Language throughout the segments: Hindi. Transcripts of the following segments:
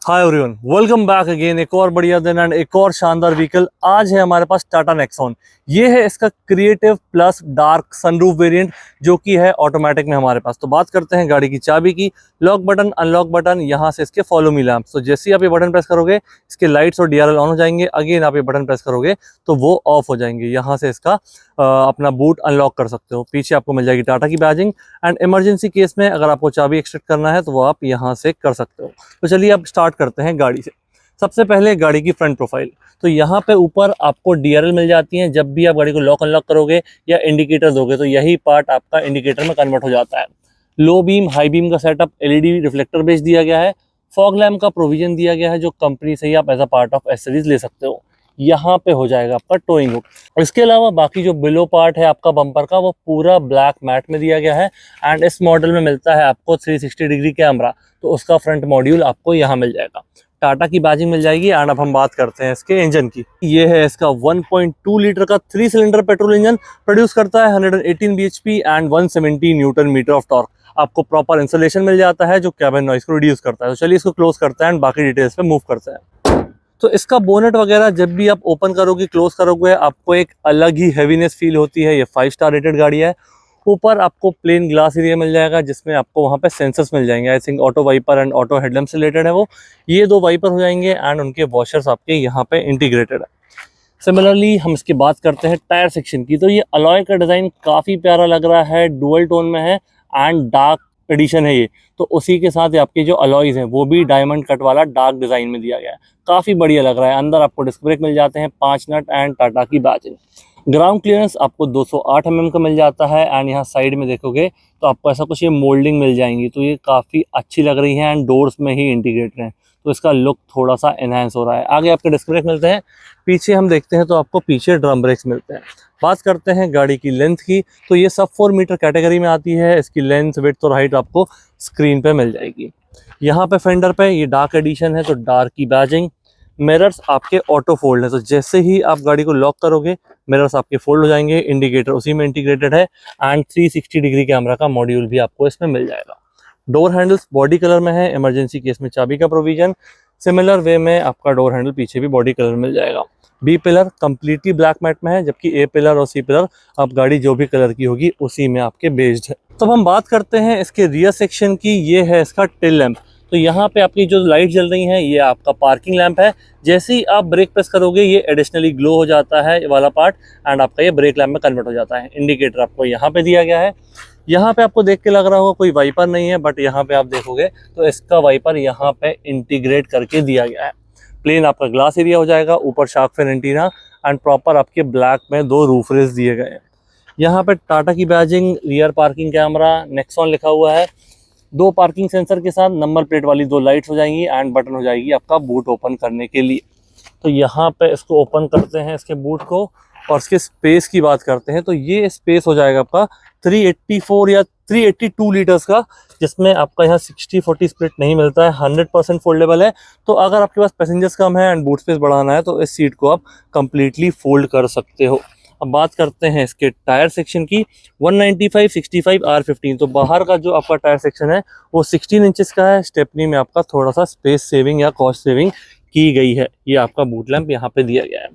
Hi everyone, welcome back again. एक और बढ़िया दिन एंड एक और शानदार व्हीकल आज है हमारे पास, टाटा नेक्सॉन। ये है इसका creative plus dark sunroof variant, जो कि है ऑटोमेटिक में हमारे पास। तो बात करते हैं गाड़ी की चाबी की। लॉक बटन, अनलॉक बटन, यहाँ से इसके फॉलो मी लैंप। तो जैसे ही आप ये बटन प्रेस करोगे इसके लाइट्स और डीआरएल ऑन हो जाएंगे। अगेन आप ये बटन प्रेस करोगे तो वो ऑफ हो जाएंगे। यहाँ से इसका अपना बूट अनलॉक कर सकते हो। पीछे आपको मिल जाएगी टाटा की बैजिंग एंड इमरजेंसी केस में अगर आपको चाबी एक्सट्रैक्ट करना है तो वो आप यहाँ से कर सकते हो। तो चलिए अब स्टार्ट करते हैं गाड़ी से। सबसे पहले गाड़ी की फ्रंट प्रोफाइल। तो यहाँ पे ऊपर आपको डीआरएल मिल जाती है। जब भी आप गाड़ी को लॉक अनलॉक करोगे या इंडिकेटर दोगे तो यही पार्ट आपका इंडिकेटर में कन्वर्ट हो जाता है। लो बीम, हाई बीम का सेटअप, एलईडी रिफ्लेक्टर बेच दिया गया है। फॉग लैम्प का प्रोविजन दिया गया है, जो कंपनी से ही आप as a part of accessories ले सकते हो। यहाँ पे हो जाएगा आपका टोइंग हुक। इसके अलावा बाकी जो बिलो पार्ट है आपका बम्पर का, वो पूरा ब्लैक मैट में दिया गया है। एंड इस मॉडल में मिलता है आपको 360 डिग्री कैमरा, तो उसका फ्रंट मॉड्यूल आपको यहाँ मिल जाएगा। टाटा की बैजिंग मिल जाएगी। एंड अब हम बात करते हैं इसके इंजन की। ये है इसका 1.2 लीटर का 3 सिलेंडर पेट्रोल इंजन। प्रोड्यूस करता है 118 bhp and 170 newton metre of torque. आपको प्रॉपर इंसुलेशन मिल जाता है जो कैबिन नॉइस को रिड्यूस करता है। तो चलिए इसको क्लोज करते हैं एंड बाकी डिटेल्स पे मूव करते हैं। तो इसका बोनेट वगैरह जब भी आप ओपन करोगे, क्लोज करोगे, आपको एक अलग ही हैवीनेस फील होती है। ये 5 स्टार रेटेड गाड़ी है। ऊपर आपको प्लेन ग्लास एरिया मिल जाएगा, जिसमें आपको वहाँ पे सेंसर्स मिल जाएंगे। I think auto wiper and auto headlamp से रिलेटेड है वो। ये 2 वाइपर हो जाएंगे एंड उनके वॉशर्स आपके यहाँ पे इंटीग्रेटेड है। सिमिलरली हम इसकी बात करते हैं टायर सेक्शन की। तो ये अलॉय का डिज़ाइन काफ़ी प्यारा लग रहा है, डुअल टोन में है एंड डार्क एडिशन है ये। तो उसी के साथ आपके जो अलॉयज़ हैं वो भी डायमंड कट वाला डार्क डिज़ाइन में दिया गया है। काफ़ी बढ़िया लग रहा है। अंदर आपको डिस्क ब्रेक मिल जाते हैं, 5 नट एंड टाटा की बैजिंग। ग्राउंड क्लियरेंस आपको 208 mm का मिल जाता है। एंड यहाँ साइड में देखोगे तो आपको ऐसा कुछ ये मोल्डिंग मिल जाएंगी, तो ये काफ़ी अच्छी लग रही है एंड डोर्स में ही इंटीग्रेटेड है, तो इसका लुक थोड़ा सा एनहांस हो रहा है। आगे आपके डिस्क ब्रेक मिलते हैं। पीछे हम देखते हैं तो आपको पीछे ड्रम ब्रेक्स मिलते हैं। बात करते हैं गाड़ी की लेंथ की। तो ये सब 4 मीटर कैटेगरी में आती है। इसकी लेंथ, विड्थ और हाइट आपको स्क्रीन पे मिल जाएगी। यहाँ पे फेंडर पे ये डार्क एडिशन है, तो डार्क की बैजिंग। मिरर्स आपके ऑटो फोल्ड है, तो जैसे ही आप गाड़ी को लॉक करोगे मिरर्स आपके फोल्ड हो जाएंगे। इंडिकेटर उसी में इंटीग्रेटेड है एंड 360 डिग्री कैमरा का मॉड्यूल भी आपको इसमें मिल जाएगा। डोर हैंडल्स बॉडी कलर में है। इमरजेंसी केस में चाबी का प्रोविजन। सिमिलर वे में आपका डोर हैंडल पीछे भी बॉडी कलर मिल जाएगा। B pillar completely black matte में है, जबकि ए पिलर और सी पिलर आप गाड़ी जो भी कलर की होगी उसी में आपके बेस्ड है। तो हम बात करते हैं इसके रियर सेक्शन की। ये है इसका टेल लैंप। तो यहाँ पे आपकी जो लाइट जल रही हैं ये आपका पार्किंग लैंप है। जैसे ही आप ब्रेक प्रेस करोगे ये एडिशनली ग्लो हो जाता है, ये वाला पार्ट, एंड आपका ये ब्रेक लैंप में कन्वर्ट हो जाता है। इंडिकेटर आपको यहाँ पे दिया गया है। यहाँ पे आपको देख के लग रहा होगा कोई वाइपर नहीं है, बट यहाँ पे आप देखोगे तो इसका वाइपर यहाँ पे इंटीग्रेट करके दिया गया है। प्लेन आपका ग्लास एरिया हो जाएगा, ऊपर shark fin antenna and proper आपके ब्लैक में 2 रूफ रेस दिए गए हैं। यहाँ पे टाटा की badging, rear parking camera, Nexon लिखा हुआ है। 2 पार्किंग सेंसर के साथ नंबर प्लेट वाली 2 लाइट्स हो जाएंगी एंड बटन हो जाएगी आपका बूट ओपन करने के लिए। तो यहाँ पे इसको ओपन करते हैं इसके बूट को, और इसके स्पेस की बात करते हैं। तो ये स्पेस हो जाएगा आपका 384 या 382 लीटर्स का, जिसमें आपका यहाँ 60-40 स्प्लिट नहीं मिलता है। 100% फोल्डेबल है। तो अगर आपके पास पैसेंजर्स कम है एंड बूट स्पेस बढ़ाना है तो इस सीट को आप कंप्लीटली फोल्ड कर सकते हो। अब बात करते हैं इसके टायर सेक्शन की। 195/65 R15। तो बाहर का जो आपका टायर सेक्शन है वो 16 इंचेस का है। स्टेपनी में आपका थोड़ा सा स्पेस सेविंग या कॉस्ट सेविंग की गई है। ये आपका बूट लैंप यहाँ पे दिया गया है।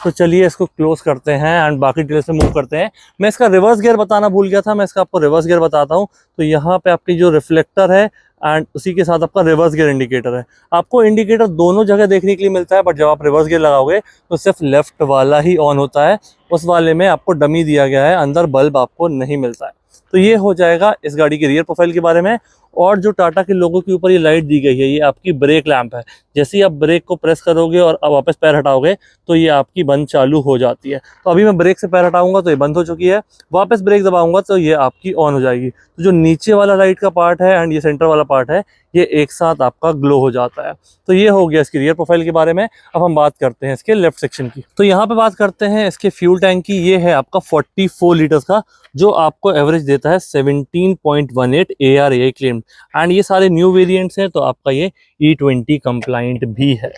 तो चलिए इसको क्लोज करते हैं एंड बाकी डिटेल्स में मूव करते हैं। मैं इसका रिवर्स गियर बताना भूल गया था, मैं इसका आपको रिवर्स गियर बताता हूँ। तो यहाँ पे आपकी जो रिफ्लेक्टर है एंड उसी के साथ आपका रिवर्स गियर इंडिकेटर है। आपको इंडिकेटर दोनों जगह देखने के लिए मिलता है, बट जब आप रिवर्स गियर लगाओगे तो सिर्फ लेफ्ट वाला ही ऑन होता है। उस वाले में आपको डमी दिया गया है, अंदर बल्ब आपको नहीं मिलता है। तो ये हो जाएगा इस गाड़ी की रियर प्रोफाइल के बारे में। और जो टाटा के लोगों के ऊपर ये लाइट दी गई है ये आपकी ब्रेक लैंप है। जैसे ही आप ब्रेक को प्रेस करोगे और अब वापस पैर हटाओगे तो ये आपकी बंद चालू हो जाती है। तो अभी मैं ब्रेक से पैर हटाऊंगा तो ये बंद हो चुकी है, वापस ब्रेक दबाऊंगा तो ये आपकी ऑन हो जाएगी। तो जो नीचे वाला लाइट का पार्ट है एंड ये सेंटर वाला पार्ट है ये एक साथ आपका ग्लो हो जाता है। तो ये हो गया इसकी रियर प्रोफाइल के बारे में। अब हम बात करते हैं इसके लेफ्ट सेक्शन की। तो यहाँ पे बात करते हैं इसके फ्यूल टैंक की। ये है आपका 44 लीटर्स का, जो आपको एवरेज देता है 17.18 ARAI क्लेम। एंड ये सारे न्यू वेरिएंट्स हैं, तो आपका ये E20 कंप्लाइंट भी है।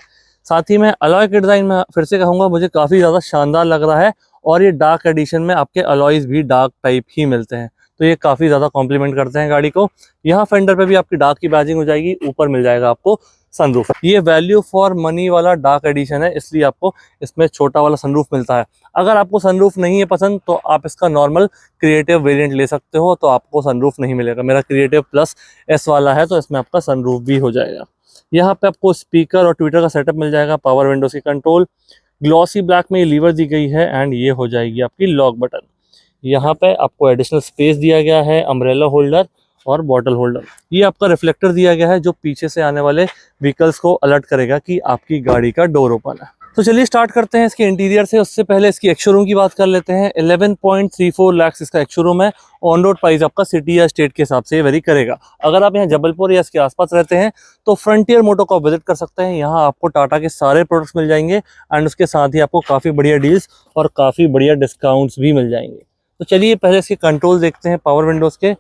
साथ ही मैं अलॉय के डिज़ाइन में फिर से कहूँगा, मुझे काफ़ी ज़्यादा शानदार लग रहा है। और ये डार्क एडिशन में आपके अलॉयज़ भी डार्क टाइप ही मिलते हैं, तो ये काफ़ी ज़्यादा कॉम्प्लीमेंट करते हैं गाड़ी को। यहाँ फेंडर पे भी आपकी डार्क की बैजिंग हो जाएगी। ऊपर मिल जाएगा आपको सनरूफ। ये वैल्यू फॉर मनी वाला डार्क एडिशन है, इसलिए आपको इसमें छोटा वाला सनरूफ मिलता है। अगर आपको सनरूफ नहीं है पसंद तो आप इसका नॉर्मल क्रिएटिव वेरिएंट ले सकते हो, तो आपको सनरूफ नहीं मिलेगा। मेरा क्रिएटिव प्लस एस वाला है तो इसमें आपका सनरूफ भी हो जाएगा। यहाँ पे आपको स्पीकर और ट्विटर का सेटअप मिल जाएगा, पावर विंडोज की कंट्रोल, ग्लॉसी ब्लैक में ये लीवर दी गई है एंड ये हो जाएगी आपकी लॉक बटन। यहाँ पे आपको एडिशनल स्पेस दिया गया है, अम्ब्रेला होल्डर और बॉटल होल्डर। ये आपका रिफ्लेक्टर दिया गया है जो पीछे से आने वाले व्हीकल्स को अलर्ट करेगा कि आपकी गाड़ी का डोर ओपन है। तो चलिए स्टार्ट करते हैं इसके इंटीरियर से। उससे पहले इसकी एक्स-शोरूम की बात कर लेते हैं। 11.34 लाख इसका एक्स-शोरूम है। ऑन रोड प्राइस आपका सिटी या स्टेट के हिसाब से वेरी करेगा। अगर आप यहाँ जबलपुर या इसके आसपास रहते हैं तो फ्रंटियर मोटो को विजिट कर सकते हैं। यहाँ आपको टाटा के सारे प्रोडक्ट्स मिल जाएंगे एंड उसके साथ ही आपको काफ़ी बढ़िया डील्स और काफ़ी बढ़िया डिस्काउंट्स भी मिल जाएंगे। तो चलिए पहले इसके कंट्रोल देखते हैं पावर विंडोज़ के।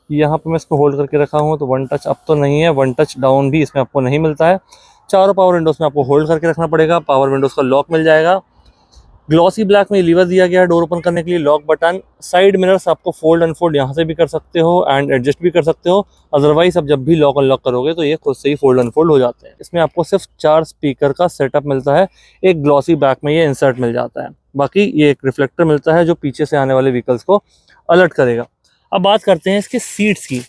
यहाँ पे मैं इसको होल्ड करके रखा हूँ तो वन टच अप तो नहीं है, वन टच डाउन भी इसमें आपको नहीं मिलता है। चारों पावर विंडोज़ में आपको होल्ड करके रखना पड़ेगा। पावर विंडोज़ का लॉक मिल जाएगा। ग्लॉसी ब्लैक में लीवर दिया गया है डोर ओपन करने के लिए, लॉक बटन। साइड मिरर्स आपको फोल्ड अनफोल्ड यहाँ से भी कर सकते हो एंड एडजस्ट भी कर सकते हो। अदरवाइज आप जब भी लॉक अनलॉक करोगे तो ये खुद से ही फोल्ड अनफोल्ड हो जाते हैं। इसमें आपको सिर्फ 4 स्पीकर का सेटअप मिलता है। एक ग्लॉसी बैक में ये इंसर्ट मिल जाता है। बाकी ये एक रिफ्लेक्टर मिलता है जो पीछे से आने वाले व्हीकल्स को अलर्ट करेगा। अब बात करते हैं इसके सीट्स की।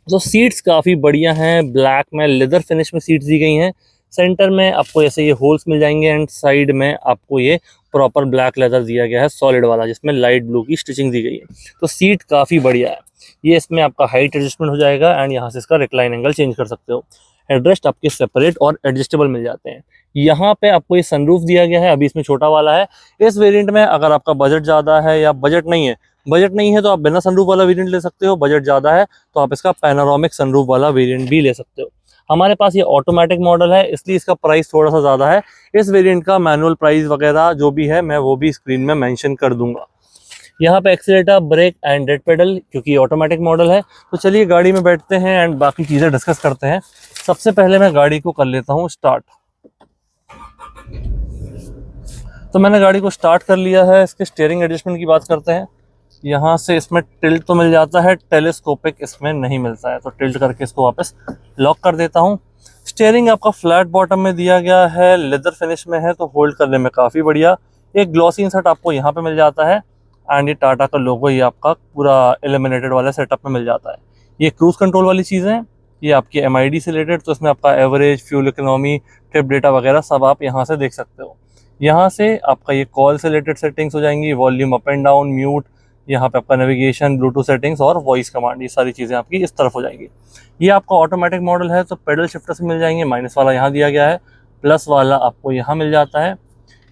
तो सीट्स काफ़ी बढ़िया हैं, ब्लैक में लेदर फिनिश में सीट्स दी गई हैं। सेंटर में आपको ऐसे ये होल्स मिल जाएंगे एंड साइड में आपको ये प्रॉपर ब्लैक लेदर दिया गया है सॉलिड वाला, जिसमें लाइट ब्लू की स्टिचिंग दी गई है। तो सीट काफ़ी बढ़िया है। ये इसमें आपका हाइट एडजस्टमेंट हो जाएगा एंड यहाँ से इसका रिक्लाइन एंगल चेंज कर सकते हो। हेडरेस्ट आपके सेपरेट और एडजस्टेबल मिल जाते हैं। यहाँ पे आपको ये सनरूफ दिया गया है, अभी इसमें छोटा वाला है। इस वेरिएंट में अगर आपका बजट ज़्यादा है या बजट नहीं है तो आप बिना सनरूफ वाला वेरिएंट ले सकते हो। बजट ज़्यादा है तो आप इसका पैनोरामिक सनरूफ वाला वेरिएंट भी ले सकते हो। हमारे पास ये ऑटोमेटिक मॉडल है इसलिए इसका प्राइस थोड़ा सा ज़्यादा है। इस वेरिएंट का मैनुअल प्राइस वगैरह जो भी है मैं वो भी स्क्रीन में मेंशन कर दूंगा। यहाँ पे accelerator, brake and red pedal, क्योंकि ऑटोमेटिक मॉडल है। तो चलिए गाड़ी में बैठते हैं एंड बाकी चीज़ें डिस्कस करते हैं। सबसे पहले मैं गाड़ी को कर लेता हूँ स्टार्ट। तो मैंने गाड़ी को स्टार्ट कर लिया है। इसके स्टीयरिंग एडजस्टमेंट की बात करते हैं। यहाँ से इसमें टिल्ट तो मिल जाता है, टेलीस्कोपिक इसमें नहीं मिलता है, तो टिल्ट करके इसको वापस लॉक कर देता हूँ। स्टीयरिंग आपका फ्लैट बॉटम में दिया गया है, लेदर फिनिश में है तो होल्ड करने में काफ़ी बढ़िया। एक ग्लॉसी इंसर्ट आपको यहाँ पे मिल जाता है एंड ये टाटा का लोगो ये आपका पूरा एलिमिनेटेड वाले सेटअप में मिल जाता है। ये क्रूज कंट्रोल वाली चीज़ें हैं, ये आपकी MID से रिलेटेड, तो इसमें आपका average, fuel economy, trip data वगैरह सब आप यहाँ से देख सकते हो। यहाँ से आपका ये कॉल से रिलेटेड सेटिंग्स हो जाएंगी, volume up and down, mute, यहाँ पे आपका नेविगेशन, ब्लूटूथ सेटिंग्स और वॉइस कमांड, ये सारी चीज़ें आपकी इस तरफ हो जाएंगी। ये आपका ऑटोमेटिक मॉडल है तो पेडल शिफ्टर से मिल जाएंगे। माइनस वाला यहाँ दिया गया है, प्लस वाला आपको यहाँ मिल जाता है।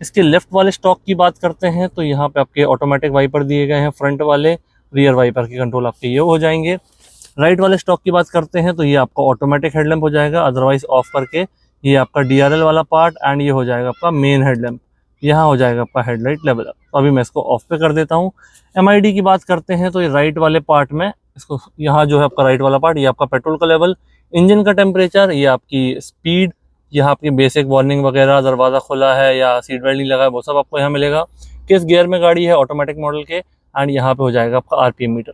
इसके लेफ्ट वाले स्टॉक की बात करते हैं तो यहाँ पे आपके ऑटोमेटिक वाइपर दिए गए हैं, फ्रंट वाले, रियर वाइपर की कंट्रोल आपके ये हो जाएंगे। राइट वाले स्टॉक की बात करते हैं तो ये आपका ऑटोमेटिक हेडलैम्प हो जाएगा, अदरवाइज ऑफ करके ये आपका DRL वाला पार्ट एंड ये हो जाएगा आपका मेन हेडलैम्प। यहाँ हो जाएगा आपका हेडलाइट लेवल अप। तो अभी मैं इसको ऑफ पे कर देता हूँ। MID की बात करते हैं तो ये राइट वाले पार्ट में इसको, यहाँ जो है आपका राइट वाला पार्ट, ये आपका पेट्रोल का लेवल, इंजन का टेम्परेचर, ये आपकी स्पीड, यहाँ आपकी बेसिक वार्निंग वगैरह, दरवाज़ा खुला है या सीट बेल्ट नहीं लगा है वो सब आपको यहाँ मिलेगा। किस गियर में गाड़ी है ऑटोमेटिक मॉडल के, एंड यहाँ पे हो जाएगा आपका RPM मीटर।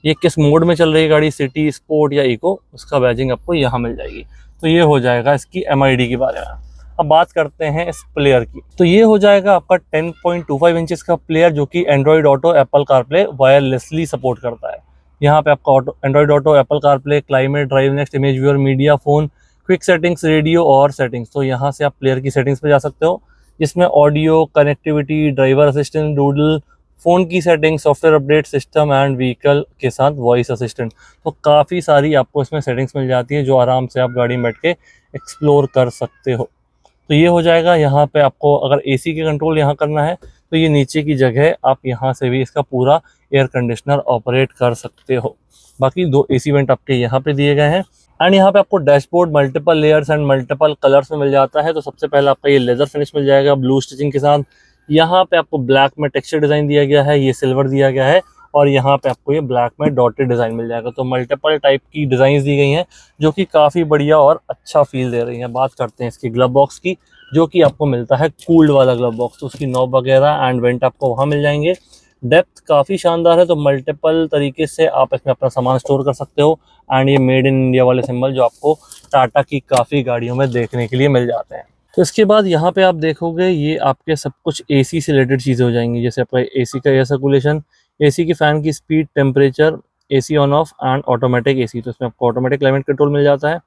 ये किस मोड में चल रही है गाड़ी, सिटी, स्पोर्ट या इको, उसका बैजिंग आपको यहाँ मिल जाएगी। तो ये हो जाएगा इसकी MID के बारे में। अब बात करते हैं इस प्लेयर की। तो ये हो जाएगा आपका 10.25 इंचेस का प्लेयर जो कि Android auto, Apple CarPlay wirelessly support करता है। यहाँ पे आपका Android auto, Apple CarPlay, climate, drive next, image viewer, media, phone, quick settings, radio और सेटिंग्स। तो यहाँ से आप प्लेयर की सेटिंग्स पे जा सकते हो, जिसमें audio, connectivity, driver assistant, doodle, phone की setting, software update, system and vehicle के साथ वॉइस असिस्टेंट। तो काफ़ी सारी आपको इसमें सेटिंग्स मिल जाती है जो आराम से आप गाड़ी में बैठ के एक्सप्लोर कर सकते हो। तो ये हो जाएगा। यहाँ पे आपको अगर AC के कंट्रोल यहाँ करना है तो ये नीचे की जगह आप यहाँ से भी इसका पूरा एयर कंडीशनर ऑपरेट कर सकते हो। बाकी 2 AC वेंट आपके यहाँ पे दिए गए हैं एंड यहाँ पे आपको dashboard multiple layers and multiple colours में मिल जाता है। तो सबसे पहले आपका ये लेदर फिनिश मिल जाएगा ब्लू स्टिचिंग के साथ। यहाँ पे आपको ब्लैक में टेक्सचर डिज़ाइन दिया गया है, ये सिल्वर दिया गया है और यहाँ पे आपको ये ब्लैक में डॉटेड डिज़ाइन मिल जाएगा। तो मल्टीपल टाइप की डिज़ाइंस दी गई हैं जो कि काफ़ी बढ़िया और अच्छा फील दे रही हैं। बात करते हैं इसकी ग्लव बॉक्स की, जो कि आपको मिलता है कूल्ड वाला ग्लव बॉक्स। तो उसकी नॉब वगैरह एंड वेंट आपको वहाँ मिल जाएंगे। डेप्थ काफ़ी शानदार है, तो मल्टीपल तरीके से आप इसमें अपना सामान स्टोर कर सकते हो। एंड ये मेड इन इंडिया वाले सिंबल जो आपको टाटा की काफ़ी गाड़ियों में देखने के लिए मिल जाते हैं। तो इसके बाद यहाँ पे आप देखोगे ये आपके सब कुछ एसी से रिलेटेड चीज़ें हो जाएंगी, जैसे आपका एसी का एयर सर्कुलेशन, एसी की फ़ैन की speed, temperature, AC on off and automatic AC. तो इसमें आपको ऑटोमेटिक क्लाइमेट कंट्रोल मिल जाता है।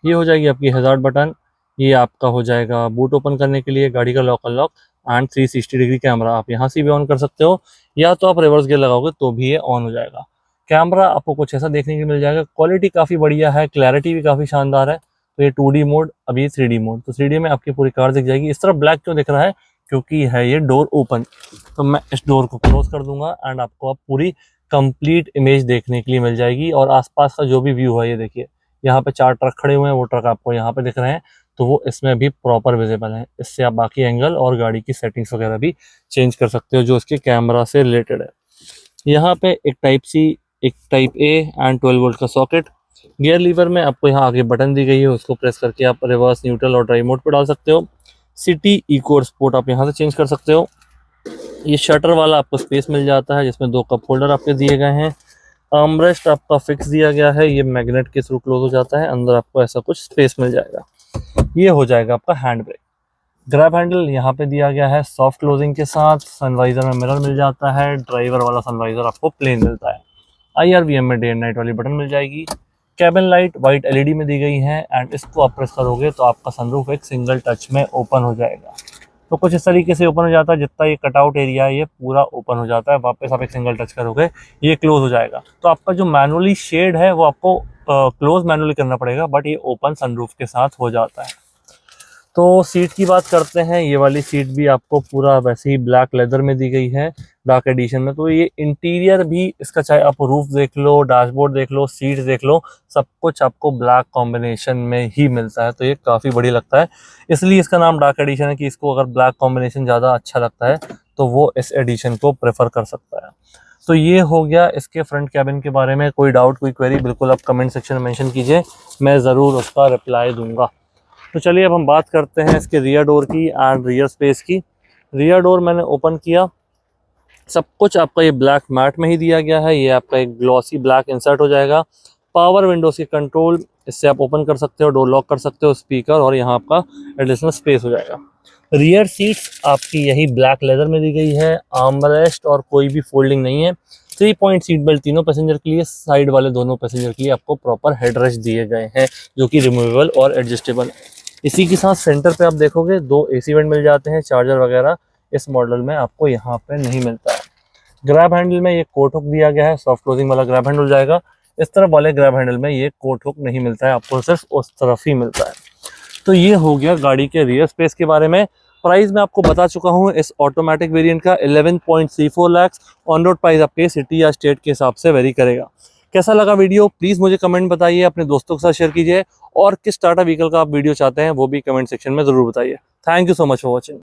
ये हो जाएगी आपकी हज़ार्ड बटन, ये आपका हो जाएगा बूट ओपन करने के लिए, गाड़ी का lock unlock and 360 degree camera. आप यहाँ से भी ऑन कर सकते हो, या तो आप रिवर्स गियर लगाओगे तो भी ये ऑन हो जाएगा। कैमरा आपको कुछ ऐसा देखने के लिए मिल जाएगा, क्वालिटी काफ़ी बढ़िया है, क्लैरिटी भी काफ़ी शानदार है। तो ये 2D मोड, अभी 3D मोड। तो 3D में आपकी पूरी कार दिख जाएगी। इस तरफ ब्लैक क्यों दिख रहा है, क्योंकि है ये डोर ओपन। तो मैं इस डोर को क्लोज कर दूंगा एंड आपको अब पूरी कंप्लीट इमेज देखने के लिए मिल जाएगी। और आसपास का जो भी व्यू है, ये देखिए यहाँ पे 4 ट्रक खड़े हुए हैं, वो ट्रक आपको यहाँ पे दिख रहे हैं, तो वो इसमें भी प्रॉपर विजिबल है। इससे आप बाकी एंगल और गाड़ी की सेटिंग्स वगैरह भी चेंज कर सकते हो जो इसके कैमरा से रिलेटेड है। यहाँ पे एक टाइप सी, एक टाइप ए एंड 12 वोल्ट का सॉकेट। गियर लीवर में आपको यहाँ आगे बटन दी गई है, उसको प्रेस करके आप रिवर्स, न्यूट्रल और ड्राइव मोड पे डाल सकते हो। सिटी, इको और स्पोर्ट आप यहाँ से चेंज कर सकते हो। ये शटर वाला आपको स्पेस मिल जाता है, जिसमें 2 कप होल्डर आपके दिए गए हैं। आर्मरेस्ट आपका फिक्स दिया गया है, ये मैग्नेट के थ्रू क्लोज हो जाता है, अंदर आपको ऐसा कुछ स्पेस मिल जाएगा। ये हो जाएगा आपका हैंड ब्रेक। ग्रैब हैंडल यहाँ पे दिया गया है सॉफ्ट क्लोजिंग के साथ। सनवाइजर में मिरर मिल जाता है, ड्राइवर वाला सनवाइजर आपको प्लेन मिलता है। IRVM में डे एंड नाइट वाली बटन मिल जाएगी। कैबिन लाइट वाइट LED में दी गई है एंड इसको आप प्रेस करोगे तो आपका सनरूफ एक सिंगल टच में ओपन हो जाएगा। तो कुछ इस तरीके से ओपन हो जाता है, जितना ये कटआउट एरिया है ये पूरा ओपन हो जाता है। वापस आप एक सिंगल टच करोगे ये क्लोज हो जाएगा। तो आपका जो मैनुअली शेड है वो आपको क्लोज मैनुअली करना पड़ेगा, बट ये ओपन सनरूफ के साथ हो जाता है। तो सीट की बात करते हैं, ये वाली सीट भी आपको पूरा वैसे ही ब्लैक लेदर में दी गई है, डार्क एडिशन में। तो ये इंटीरियर भी इसका, चाहे आप रूफ देख लो, डैशबोर्ड देख लो, सीट देख लो, सब कुछ आपको ब्लैक कॉम्बिनेशन में ही मिलता है। तो ये काफ़ी बढ़िया लगता है, इसलिए इसका नाम डार्क एडिशन है कि इसको अगर ब्लैक कॉम्बिनेशन ज़्यादा अच्छा लगता है तो वो इस एडिशन को प्रेफर कर सकता है। तो ये हो गया इसके फ्रंट कैबिन के बारे में। कोई डाउट, कोई क्वेरी, बिल्कुल आप कमेंट सेक्शन में मेंशन कीजिए, मैं ज़रूर उसका रिप्लाई दूंगा। तो चलिए अब हम बात करते हैं इसके रियर डोर की एंड रियर स्पेस की। रियर डोर मैंने ओपन किया, सब कुछ आपका ये ब्लैक मैट में ही दिया गया है। ये आपका एक ग्लॉसी ब्लैक इंसर्ट हो जाएगा। पावर विंडोज की कंट्रोल, इससे आप ओपन कर सकते हो, डोर लॉक कर सकते हो, स्पीकर, और यहाँ आपका एडिशनल स्पेस हो जाएगा। रियर सीट्स आपकी यही ब्लैक लेदर में दी गई है। आर्मरेस्ट और कोई भी फोल्डिंग नहीं है। 3 पॉइंट सीट बेल्ट तीनों पैसेंजर के लिए, साइड वाले दोनों पैसेंजर के लिए आपको प्रॉपर हेडरेस्ट दिए गए हैं जो कि रिमूवेबल और एडजस्टेबल है। इसी के साथ सेंटर पे आप देखोगे 2 AC वेंट मिल जाते हैं, चार्जर वगैरह इस मॉडल में आपको यहाँ पे नहीं मिलता है। ग्रैब हैंडल में ये कोट हुक दिया गया है, सॉफ्ट क्लोजिंग वाला ग्रैब हैंडल जाएगा। इस तरफ वाले ग्रैब हैंडल में ये कोट हुक नहीं मिलता है, आपको सिर्फ उस तरफ ही मिलता है। तो ये हो गया गाड़ी के रियर स्पेस के बारे में। प्राइस मैं आपको बता चुका हूँ इस ऑटोमेटिक वेरिएंट का 11.34 लाख। ऑन रोड प्राइस आपके सिटी या स्टेट के हिसाब से वेरी करेगा। कैसा लगा वीडियो प्लीज़ मुझे कमेंट बताइए, अपने दोस्तों के साथ शेयर कीजिए, और किस टाटा व्हीकल का आप वीडियो चाहते हैं वो भी कमेंट सेक्शन में ज़रूर बताइए। Thank you so much for watching.